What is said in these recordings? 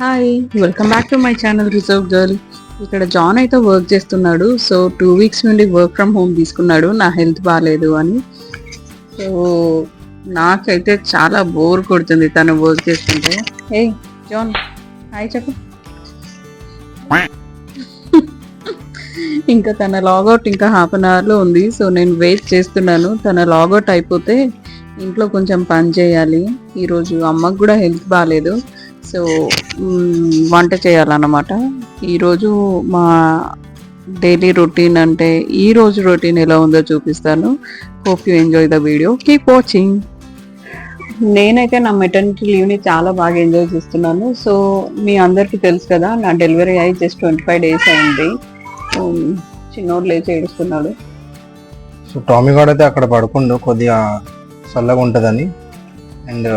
Hi! Welcome back to my channel reserve girl. ఇక్కడ John అయితే work చేస్తున్నాడు. So 2 weeks నుండి వర్క్ ఫ్రమ్ హోమ్ తీసుకున్నాడు. నా హెల్త్ బాలేదు అని. సో నాకైతే చాలా బోర్ కొడుతుంది తను వర్క్ చేస్తుంటే. ఏయ్ జాన్ హాయ్ చెప్పు. ఇంకా తన లాగౌట్ ఇంకా హాఫ్ అన్ అవర్లో ఉంది. సో నేను వెయిట్ చేస్తున్నాను. తన లాగౌట్ అయిపోతే ఇంట్లో కొంచెం పని చేయాలి. ఈరోజు అమ్మకు కూడా హెల్త్ బాగాలేదు. సో వంట చేయాలన్నమాట. ఈరోజు మా డైలీ రొటీన్ అంటే ఈరోజు రొటీన్ ఎలా ఉందో చూపిస్తాను. Hope you enjoy the video, keep watching. నేనైతే నా మెటర్నిటీ లీవ్ని చాలా బాగా ఎంజాయ్ చేస్తున్నాను. సో మీ అందరికీ తెలుసు కదా, నా డెలివరీ అయ్యి జస్ట్ 25 days అయింది. చిన్నోడు లేచి ఏడుస్తున్నాడు. సో టామీ గారు అయితే అక్కడ పడుకుండు, కొద్దిగా చల్లగా ఉంటుందని. అండ్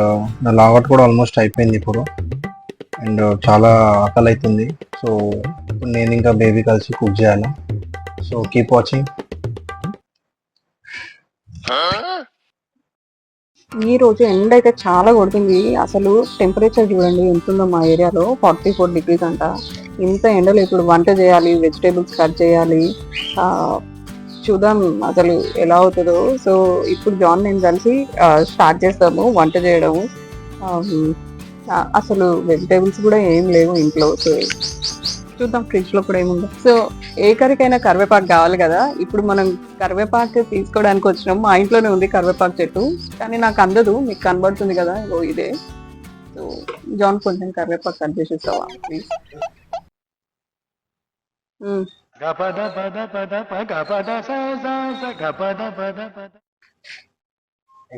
నా లాగౌట్ కూడా ఆల్మోస్ట్ అయిపోయింది ఇప్పుడు. అండ్ చాలా ఆకలి అవుతుంది. సో ఇప్పుడు నేను ఇంకా బేబీ కలిసి కుక్ చేయాలి. So keep watching. ఈ రోజు ఎండ అయితే చాలా కొడుతుంది. అసలు టెంపరేచర్ చూడండి ఎంత ఉందో మా ఏరియాలో, 44 degrees అంట. ఇంత ఎండలో ఇప్పుడు వంట చేయాలి, వెజిటేబుల్స్ కట్ చేయాలి. చూద్దాం అసలు ఎలా అవుతుందో. సో ఇప్పుడు జాన్ నేను కలిసి స్టార్ట్ చేస్తాము వంట చేయడము. అసలు వెజిటేబుల్స్ కూడా ఏం లేవు ఇంట్లో. సో చూద్దాం ఫ్రిడ్జ్లో కూడా ఏముందో. సో ఏ కర్రీకైనా కరివేపాకు కావాలి కదా. ఇప్పుడు మనం కరివేపాకు తీసుకోవడానికి వచ్చినాం. మా ఇంట్లోనే ఉంది కరివేపాకు చెట్టు, కానీ నాకు అందదు. మీకు కనబడుతుంది కదా, ఇదే. సో జాన్ కొంచెం కరివేపాకు కట్ చేసి ఇస్తావా ప్లీజ్.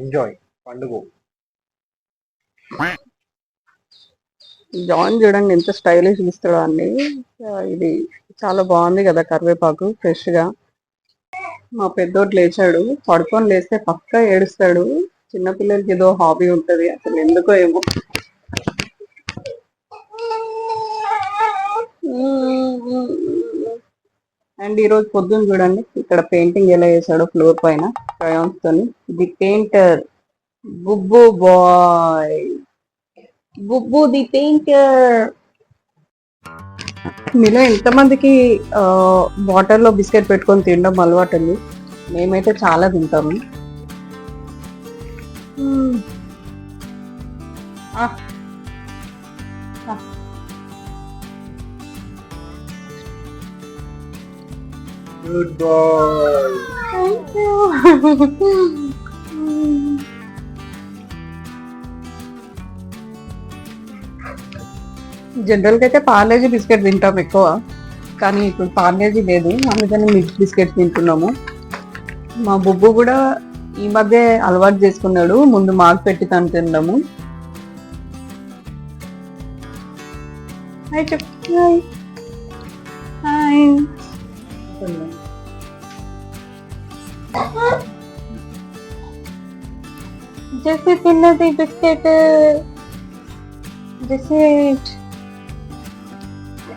ఎంజాయ్ పండుగ. జాన్ చూడండి ఎంత స్టైలిష్ ఇస్తాడో అండి. ఇది చాలా బాగుంది కదా కరివేపాకు ఫ్రెష్గా. మా పెద్దోడు లేచాడు. పడుకొని లేస్తే పక్కా ఏడుస్తాడు. చిన్నపిల్లలకి ఏదో హాబీ ఉంటుంది, అసలు ఎందుకో ఏమో. అండ్ ఈరోజు పొద్దున్న చూడండి ఇక్కడ పెయింటింగ్ ఎలా వేసాడో ఫ్లోర్ పైన క్రయాన్స్ తోని. The painter Bubbu boy, Bubbu the painter. మీలో ఎంతమందికి వాటర్లో బిస్కెట్ పెట్టుకొని తినడం అలవాటు ఉంది? మేమైతే చాలా తింటాము. Good boy. జనరల్గా అయితే పార్లేజీ బిస్కెట్ తింటాం ఎక్కువ, కానీ ఇప్పుడు పార్లేజీ లేదు, అందుకని మిక్స్ బిస్కెట్ తింటున్నాము. మా బుబ్బు కూడా ఈ మధ్య అలవాటు చేసుకున్నాడు, ముందు మాకు పెట్టి తను తినడము. హాయ్ చెప్పు. హాయ్. జెస్సీ తిన్నది బిస్కెట్.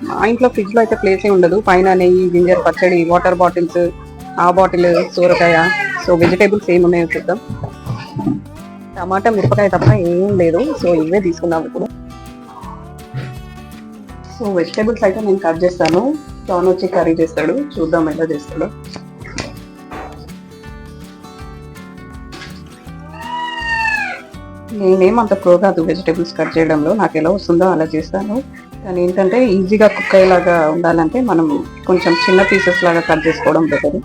మా ఇంట్లో ఫ్రిడ్జ్ లో అయితే ప్లేసే ఉండదు. పైన నెయ్యి, జింజర్ పచ్చడి, వాటర్ బాటిల్స్, ఆ బాటిల్, సూరకాయ. సో వెజిటేబుల్స్ ఏమి ఉన్నాయో చూద్దాం. టమాటా, మిరపకాయ తప్ప ఏం లేదు. సో ఇవే తీసుకున్నాం ఇప్పుడు. సో వెజిటేబుల్స్ అయితే నేను కట్ చేస్తాను, జాన్ వచ్చి కర్రీ చేస్తాడు. చూద్దాం ఎలా చేస్తాడో. నేనేమంత ప్రో కాదు వెజిటేబుల్స్ కట్ చేయడంలో, నాకు ఎలా వస్తుందో అలా చేస్తాను. కానీ ఏంటంటే ఈజీగా కుక్ అయ్యేలాగా ఉండాలంటే మనం కొంచెం చిన్న పీసెస్ లాగా కట్ చేసుకోవడం బెటర్.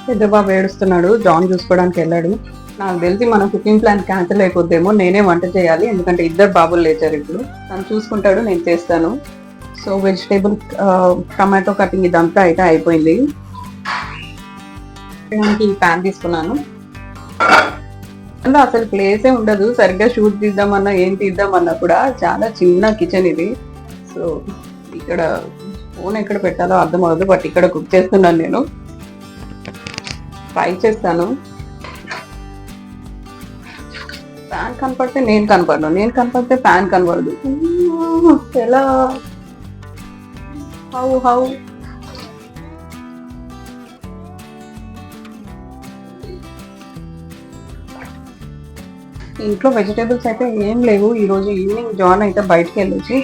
పెద్ద బాబు ఏడుస్తున్నాడు, జాన్ చూసుకోవడానికి వెళ్ళాడు. నాకు తెలిసి మన కుకింగ్ ప్లాన్ క్యాన్సిల్ అయిపోద్దేమో. నేనే వంట చేయాలి, ఎందుకంటే ఇద్దరు బాబులు లేచారు ఇప్పుడు. తను చూసుకుంటాడు, నేను చేస్తాను. సో వెజిటేబుల్ టమాటో కటింగ్ ఇదంతా అయితే అయిపోయింది. ఈ ప్యాన్ తీసుకున్నాను. అందులో అసలు ప్లేసే ఉండదు, సరిగ్గా షూట్ తీద్దామన్నా ఏం తీద్దామన్నా కూడా. చాలా చిన్న కిచెన్ ఇది. సో ఇక్కడ ఫోన్ ఎక్కడ పెట్టాలో అర్థం అవ్వదు, బట్ ఇక్కడ కుక్ చేస్తున్నాను నేను. ట్రై చేస్తాను. ప్యాన్ కనపడితే నేను కనపడను, నేను కనపడితే ప్యాన్ కనపడదు. ఎలా? హౌ ఇంట్లో వెజిటేబుల్స్ అయితే ఏం లేవు. ఈరోజు ఈవినింగ్ జాన్ అయితే బయటకు వెళ్ళేసి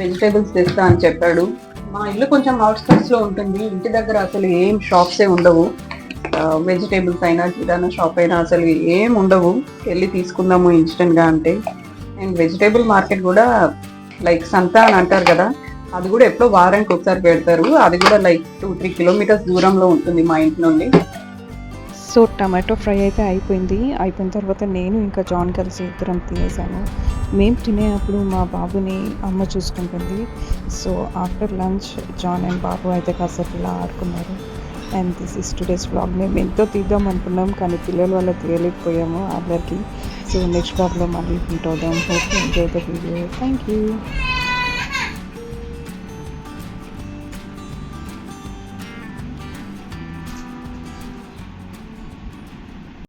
వెజిటేబుల్స్ తెస్తా అని చెప్పాడు. మా ఇల్లు కొంచెం అవుట్స్కట్స్లో ఉంటుంది. ఇంటి దగ్గర అసలు ఏం షాప్సే ఉండవు. వెజిటేబుల్స్ అయినా కిరాణా షాప్ అయినా అసలు ఏం ఉండవు. వెళ్ళి తీసుకుందాము ఇన్స్టెంట్గా అంటే. అండ్ వెజిటేబుల్ మార్కెట్ కూడా లైక్ సంత అని అంటారు కదా, అది కూడా ఎప్పుడో వారానికి ఒకసారి పెడతారు. అది కూడా లైక్ 2-3 కిలోమీటర్స్ దూరంలో ఉంటుంది మా ఇంటి నుండి. సో టమాటో ఫ్రై అయితే అయిపోయిన తర్వాత నేను ఇంకా జాన్ కలిసి ఇద్దరం తినేసాము. మేము తినేటప్పుడు మా బాబుని అమ్మ చూసుకుంటుంది. So after lunch John and Babu అయితే కాసేపు ఇలా ఆడుకున్నారు. And this is today's vlog. మేము ఎంతో తీద్దాం అనుకున్నాం కానీ పిల్లల వల్ల తీయలేకపోయాము అందరికీ. సో నెక్స్ట్ వ్లాగ్లో మళ్ళీ మీట్ అవుదాం. Hope you enjoy the video. Thank you.